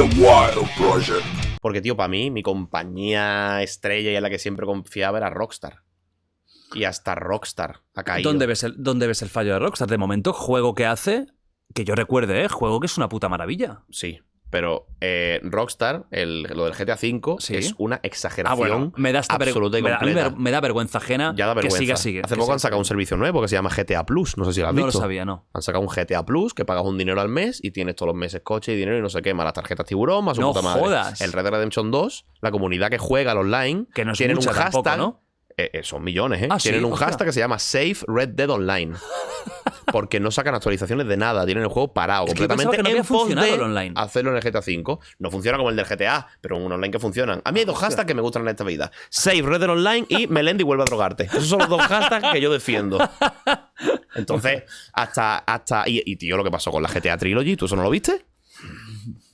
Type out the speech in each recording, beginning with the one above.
The Wild Project. Porque, tío, para mí, mi compañía estrella y en la que siempre confiaba era Rockstar. Y hasta Rockstar ha caído. ¿Dónde ves el fallo de Rockstar? De momento, juego que hace, que yo recuerde, juego que es una puta maravilla. Sí, pero Rockstar, lo del GTA V, ¿Sí? es una exageración me da absoluta y completa. a mí me da vergüenza ajena Ya da vergüenza. que siga. Hace poco han sacado un servicio nuevo que se llama GTA Plus. No sé si lo has visto. No lo sabía, no. Han sacado un GTA Plus que pagas un dinero al mes y tienes todos los meses coche y dinero y no sé qué, más las tarjetas tiburón, más su No puta madre. jodas. El Red Dead Redemption 2, la comunidad que juega al online, Que no es tienen un mucha hashtag. tampoco, ¿no? Son millones, ¿eh? Ah, ¿sí? Tienen un Hostia. hashtag que se llama Save Red Dead Online. Porque no sacan actualizaciones de nada. Tienen el juego parado Es que yo completamente pensaba que no había en pos funcionado de el online. hacerlo en el GTA V. No funciona como el del GTA, pero un online que funcionan. A mí hay dos hashtags que me gustan en esta vida. Save Red Dead Online y Melendi vuelve a drogarte. Esos son los dos hashtags que yo defiendo. Entonces, y tío, lo que pasó con la GTA Trilogy, ¿tú eso no lo viste?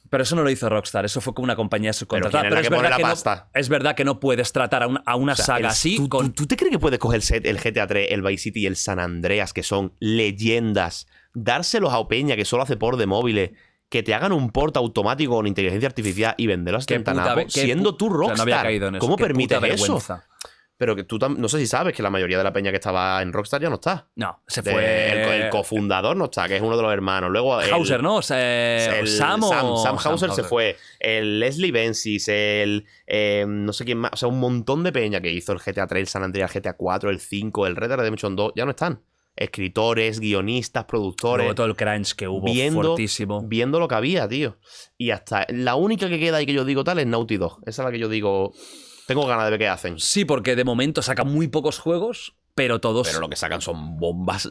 Pero eso no lo hizo Rockstar, eso fue como una compañía subcontratada. ¿quién es la que pone la pasta? Es verdad que no puedes tratar a una saga así con... ¿Tú te crees que puedes coger el GTA 3, el Vice City y el San Andreas, que son leyendas, dárselos a Opeña, que solo hace port de móviles, que te hagan un port automático con inteligencia artificial y venderlos a 70 napos, siendo tú Rockstar? O sea, no había caído en eso. ¿Cómo Qué permites puta eso? vergüenza. Pero que tú no sé si sabes que la mayoría de la peña que estaba en Rockstar ya no está. No, se fue... El cofundador no está, que es uno de los hermanos. Luego Hauser, ¿no? O sea, Sam Hauser se fue. El Leslie Benzies, no sé quién más. O sea, un montón de peña que hizo el GTA 3, el San Andreas, el GTA 4, el 5, el Red Dead Redemption 2, ya no están. Escritores, guionistas, productores. Luego todo el crunch que hubo, fortísimo. Viendo lo que había, tío. Y hasta la única que queda ahí que yo digo tal es Naughty Dog. Esa es la que yo digo... Tengo ganas de ver qué hacen. Sí, porque de momento sacan muy pocos juegos, pero todos... Pero lo que sacan son bombas. O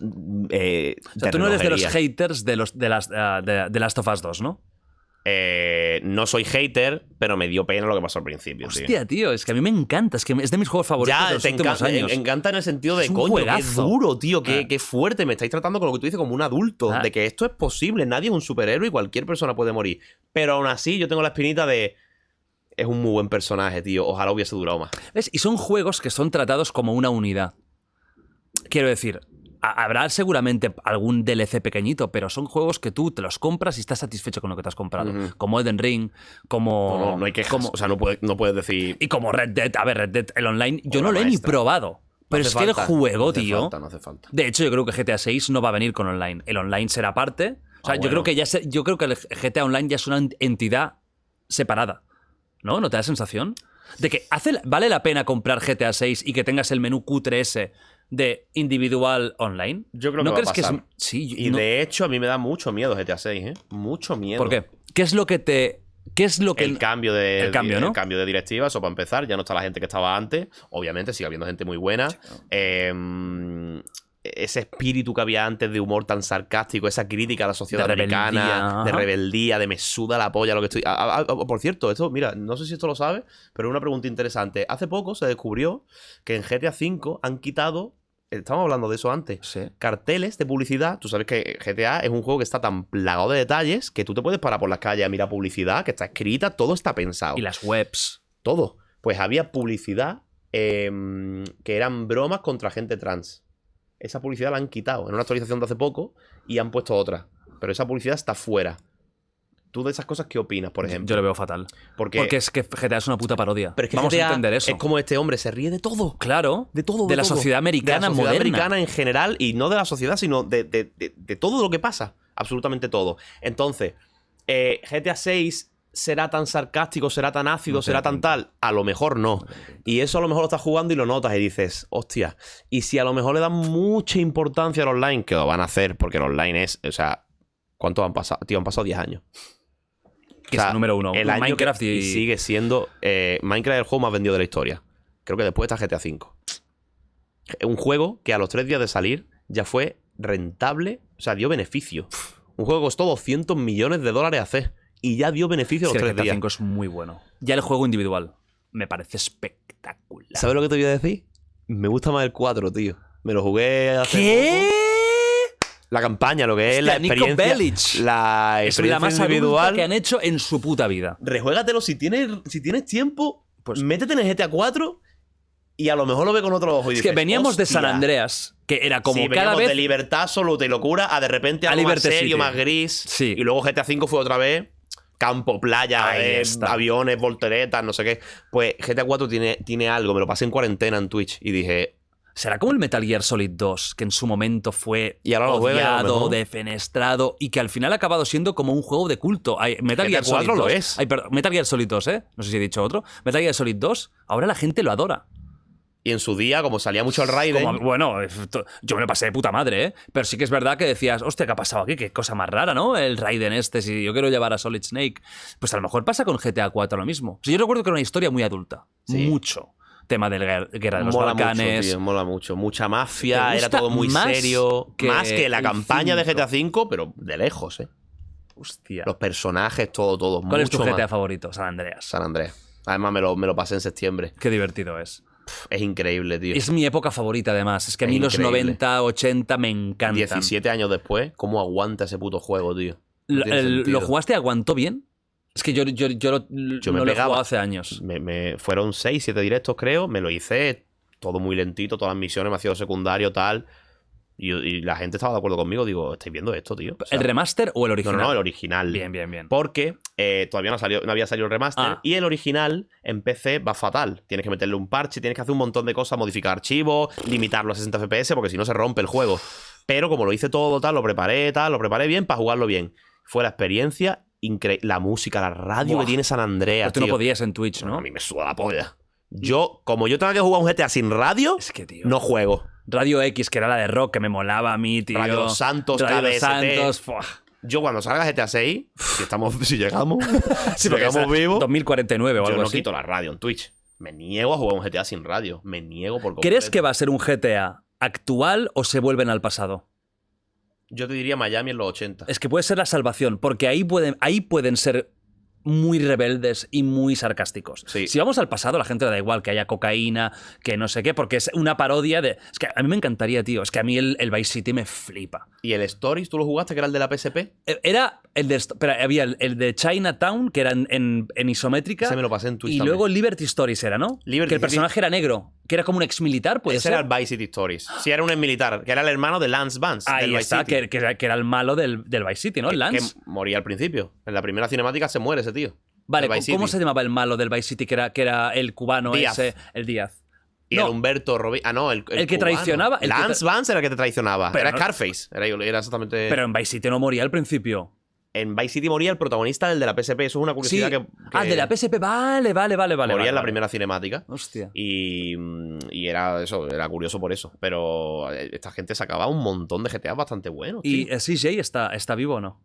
sea, tú no eres de los haters de Last of Us 2, ¿no? No soy hater, pero me dio pena lo que pasó al principio. Hostia, tío, es que a mí me encanta. Es que es de mis juegos favoritos de los últimos años. Me encanta en el sentido de, Es un coño, qué juegazo. duro, tío, qué fuerte. Me estáis tratando con lo que tú dices como un adulto. Ah. De que esto es posible. Nadie es un superhéroe y cualquier persona puede morir. Pero aún así, yo tengo la espinita de... Es un muy buen personaje, tío. Ojalá hubiese durado más. ¿Ves? Y son juegos que son tratados como una unidad. Quiero decir, habrá seguramente algún DLC pequeñito, pero son juegos que tú te los compras y estás satisfecho con lo que te has comprado. Como Elden Ring, como... No hay quejas. O sea, no puedes decir... Y como Red Dead. A ver, Red Dead, el online, yo Obra no lo he ni maestra. probado. Pero No es hace que falta, el juego, no hace tío... falta, no hace falta. De hecho, yo creo que GTA 6 no va a venir con online. El online será parte. O sea, yo creo que yo creo que el GTA Online ya es una entidad separada. ¿No? ¿No te da sensación? De que vale la pena comprar GTA 6 y que tengas el menú Q3S de individual online. Yo creo ¿No que crees va a pasar. Sí, Y de hecho, a mí me da mucho miedo GTA 6, ¿eh? Mucho miedo. ¿Por qué? ¿Qué es lo que te... ¿Qué es lo que... El cambio de ¿no? el cambio de directiva, eso para empezar. Ya no está la gente que estaba antes. Obviamente sigue habiendo gente muy buena. Ese espíritu que había antes de humor tan sarcástico, esa crítica a la sociedad De americana, de rebeldía, de me suda la polla lo que estoy... por cierto, esto, mira, no sé si esto lo sabes, pero una pregunta interesante. Hace poco se descubrió que en GTA V han quitado, estábamos hablando de eso antes, carteles de publicidad. Tú sabes que GTA es un juego que está tan plagado de detalles que tú te puedes parar por las calles a mirar publicidad, que está escrita, todo está pensado. Y las webs. Todo. Pues había publicidad que eran bromas contra gente trans. Esa publicidad la han quitado en una actualización de hace poco y han puesto otra. Pero esa publicidad está fuera. ¿Tú de esas cosas qué opinas, por ejemplo? Yo lo veo fatal. Porque es que GTA es una puta parodia. Pero es que vamos GTA a entender eso. Es como este hombre, se ríe de todo. Claro. De todo. De la sociedad americana de la sociedad moderna. americana en general, y no de la sociedad, sino de todo lo que pasa. Absolutamente todo. Entonces, GTA 6 será tan sarcástico, será tan ácido, será tan tal. A lo mejor no. Y eso a lo mejor lo estás jugando y lo notas y dices, hostia. Y si a lo mejor le dan mucha importancia al online, que lo van a hacer, porque el online es, o sea, ¿cuánto han pasado? Tío, han pasado 10 años. Que es el número uno. El año Minecraft y sigue siendo... Minecraft es el juego más vendido de la historia. Creo que después está GTA V. Un juego que a los 3 días de salir ya fue rentable, o sea, dio beneficio. Un juego que costó $200 millones hacer y ya dio beneficio a los 3 GTA días. V es muy bueno. Ya el juego individual me parece espectacular. ¿Sabes lo que te voy a decir? Me gusta más el 4, tío. Me lo jugué hace ¿Qué? poco. La campaña, lo que es la Nico experiencia. Bellic. La Es experiencia la más individual adulta que han hecho en su puta vida. Rejuégatelo si tienes tiempo, Pues- métete en el GTA 4 y a lo mejor lo ve con otro ojo. Y Es que dices, veníamos de San "Hostia". Andreas, que era como Sí, cada veníamos vez... de libertad absoluta y locura a de repente algo más Liberty serio, City. más gris. Sí. Y luego GTA 5 fue otra vez campo, playa, Ahí está. aviones, volteretas, no sé qué. Pues GTA 4 tiene algo. Me lo pasé en cuarentena en Twitch y dije, ¿Será como el Metal Gear Solid 2, que en su momento fue Y ahora lo juegas, a lo odiado, mejor. defenestrado y que al final ha acabado siendo como un juego de culto? Metal GTA Gear Solid 4 lo 2. es. Perdón, Metal Gear Solid 2, ¿eh? No sé si he dicho otro. Metal Gear Solid 2, ahora la gente lo adora. y en su día, como salía mucho el Raiden, Bueno, yo me lo pasé de puta madre, ¿eh? Pero sí que es verdad que decías, hostia, ¿qué ha pasado aquí? Qué cosa más rara, ¿no? El Raiden este, si yo quiero llevar a Solid Snake. Pues a lo mejor pasa con GTA 4 lo mismo. O sea, yo recuerdo que era una historia muy adulta. Sí. Mucho. Tema de la guerra de los mola Balcanes. mucho, tío, mola mucho. Mucha ¿Te mafia, gusta era todo muy más serio. que Más que la el campaña de 5? GTA V, pero de lejos, ¿eh? Hostia. Los personajes, todo. ¿Cuál es tu mucho GTA más. favorito? San Andreas. San Andrés. Además, me lo pasé en septiembre. Qué divertido es. Es increíble, tío. Es mi época favorita, además. Es que a Es mí los increíble. 90, 80 me encantan. 17 años después, ¿cómo aguanta ese puto juego, tío? No tiene ¿Lo sentido. jugaste y aguantó bien? Es que yo me no lo he pegaba. jugado hace años. Fueron 6, 7 directos, creo. Me lo hice todo muy lentito, todas las misiones, me hacía secundario, tal. Y la gente estaba de acuerdo conmigo. Digo, ¿estáis viendo esto, tío? O sea, ¿El remaster o el original? No, el original. Bien, bien, bien. Porque todavía no había salido el remaster. Ah. Y el original en PC va fatal. Tienes que meterle un parche, tienes que hacer un montón de cosas, modificar archivos, limitarlo a 60 FPS, porque si no se rompe el juego. Pero como lo hice todo, lo preparé bien para jugarlo bien. Fue la experiencia increíble. La música, la radio Buah. que tiene San Andreas. Pues tú no tío. podías en Twitch, ¿no? A mí me suda la polla. Como yo tenga que jugar un GTA sin radio, Es que, tío. no juego. Radio X, que era la de rock, que me molaba a mí, tío. Radio Los Santos, Radio Los KDST. Santos. Fuah. Yo cuando salga GTA 6, si llegamos, si porque llegamos es vivos, 2049 o yo algo no así. quito la radio en Twitch. Me niego a jugar un GTA sin radio. Me niego por completo. ¿Crees que va a ser un GTA actual o se vuelven al pasado? Yo te diría Miami en los 80. Es que puede ser la salvación, porque ahí pueden ser muy rebeldes y muy sarcásticos. Sí. Si vamos al pasado, la gente le da igual que haya cocaína, que no sé qué, porque es una parodia de... Es que a mí me encantaría, tío. Es que a mí el Vice City me flipa. ¿Y el Stories tú lo jugaste, que era el de la PSP? Era el de... Pero había el de Chinatown, que era en isométrica. Ese me lo pasé en Twitch Y también. luego Liberty Stories era, ¿no? Liberty que el personaje era negro, que era como un ex militar, puede Ese ser. era el Vice City Stories. Sí, era un ex militar, que era el hermano de Lance Vance. Ahí del está, Vice City, que era el malo del Vice City, ¿no? El que Lance. moría al principio. En la primera cinemática se muere ese tío. Vale, del Vice ¿cómo City. se llamaba el malo del Vice City, que era el cubano Díaz. ese? El Díaz. Y No. el Humberto Robin. Ah, no, el El que cubano. traicionaba, el que Lance Vance era el que te traicionaba. Pero Era no- Scarface. Era exactamente. Pero en Vice City no moría al principio. En Vice City moría el protagonista del de la PSP. Eso es una Sí. curiosidad que. Ah, de la PSP. Vale. Moría en la vale. primera cinemática. Hostia. Y era eso, era curioso por eso. Pero esta gente sacaba un montón de GTA bastante buenos. ¿Y tío. CJ está vivo o no?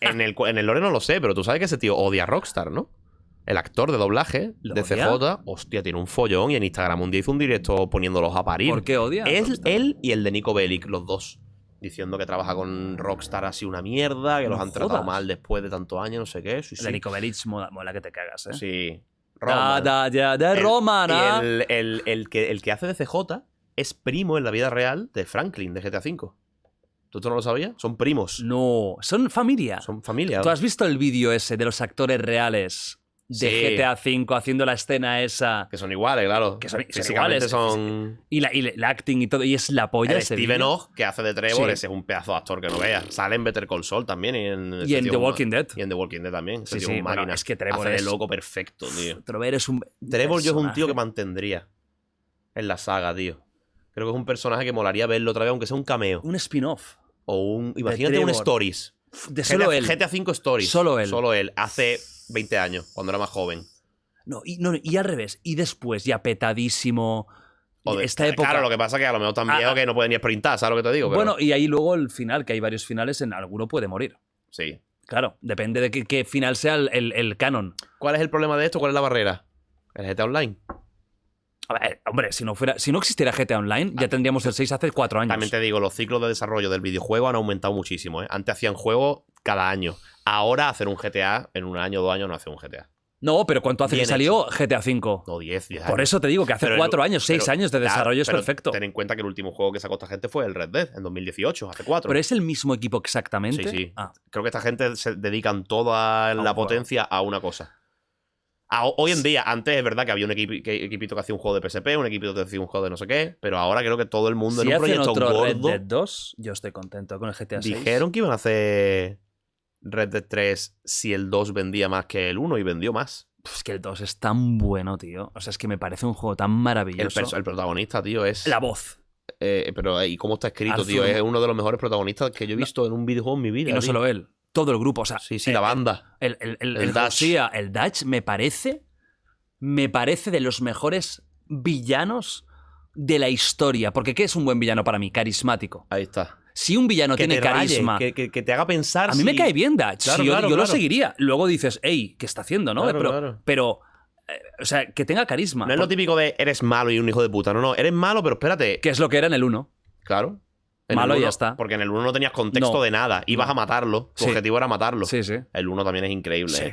En el lore no lo sé, pero tú sabes que ese tío odia a Rockstar, ¿no? El actor de doblaje ¿Lo de odia? CJ, hostia, tiene un follón y en Instagram un día hizo un directo poniéndolos a parir. ¿Por qué odia? Él y el de Nico Bellic, los dos. Diciendo que trabaja con Rockstar así una mierda, que No los han tratado jodas. mal después de tantos años, no sé qué. Sí, El de Nico Bellic mola que te cagas, ¿eh? Sí. Da, Roman. da, ya, de Roman, Y ¿ah? el que hace de CJ es primo en la vida real de Franklin, de GTA V. ¿Tú no lo sabías? Son primos. No, son familia. Son familia. ¿Tú has visto el vídeo ese de los actores reales de Sí. GTA V haciendo la escena esa? Que son iguales, claro. Que son Físicamente iguales. son... Y la acting y todo, y es la polla El ese Steven vídeo. Ogg, que hace de Trevor, Sí. ese es un pedazo de actor que no veas. Sale en Better Call Saul también. Y en, Y en The Walking Dead. Y en The Walking Dead también. Sí, Ese tío sí, es un bueno, máquina. es que Trevor hace de es- loco perfecto, tío. Trevor es un Trevor yo es un tío que personaje. mantendría en la saga, tío. Creo que es un personaje que molaría verlo otra vez, aunque sea un cameo. Un spin-off. O un... Imagínate un Trevor. Stories. De solo él. GTA V Stories. Solo él. Solo él. Hace 20 años, cuando era más joven. No, y al revés. Y después, ya petadísimo. O de- Esta época. Claro, lo que pasa es que a lo mejor tan Ah, viejo ah. que no puede ni sprintar, ¿sabes lo que te digo? Pero- Bueno, y ahí luego el final, que hay varios finales, en alguno puede morir. Sí. Claro, depende de qué final sea el canon. ¿Cuál es el problema de esto? ¿Cuál es la barrera? El GTA Online. A ver, hombre, si no existiera GTA Online, ya tendríamos el 6 hace 4 años. También te digo, los ciclos de desarrollo del videojuego han aumentado muchísimo, ¿eh? Antes hacían juegos cada año. Ahora hacer un GTA en un año o 2 años no hace un GTA. No, pero ¿cuánto hace Bien que salió GTA V? No, 10 años. Por eso te digo que hace Pero 4 años, 6 pero- años de claro, desarrollo es pero perfecto. Ten en cuenta que el último juego que sacó esta gente fue el Red Dead en 2018, hace 4. Pero es el mismo equipo exactamente. Sí, sí. Ah, Creo que esta gente se dedican toda un la juego. potencia a una cosa. Hoy en día, antes es verdad que había un equipito que hacía un juego de PSP, un equipito que hacía un juego de no sé qué, pero ahora creo que todo el mundo si en un hacen proyecto otro Red gordo Dead 2, yo estoy contento con el GTA 6. dijeron que iban a hacer Red Dead 3 si el 2 vendía más que el 1 y vendió más. Es que el 2 es tan bueno, tío. O sea, es que me parece un juego tan maravilloso. El protagonista, tío, es... La voz. Pero ¿y cómo está escrito, Arthur, tío? Es uno de los mejores protagonistas que yo he visto en un videojuego en mi vida. Y no tío. solo él, todo el grupo. O sea, Sí, la banda. El Dutch. García, el Dutch, me parece de los mejores villanos de la historia. Porque ¿qué es un buen villano para mí? Carismático. Ahí está. Si un villano Que tiene te raye, carisma... que te haga pensar. A mí me cae bien Dutch. Claro, Sí, yo lo claro. seguiría. Luego dices, hey, ¿qué está haciendo? ¿No? Claro. Pero o sea, que tenga carisma. No es lo típico de eres malo y un hijo de puta. No, eres malo, pero espérate. Que es lo que era en el 1. Claro. En Malo el y 1, ya está. Porque en el 1 no tenías contexto No. de nada. Ibas a matarlo. Tu Sí. objetivo era matarlo. Sí, sí. El 1 también es increíble. Sí.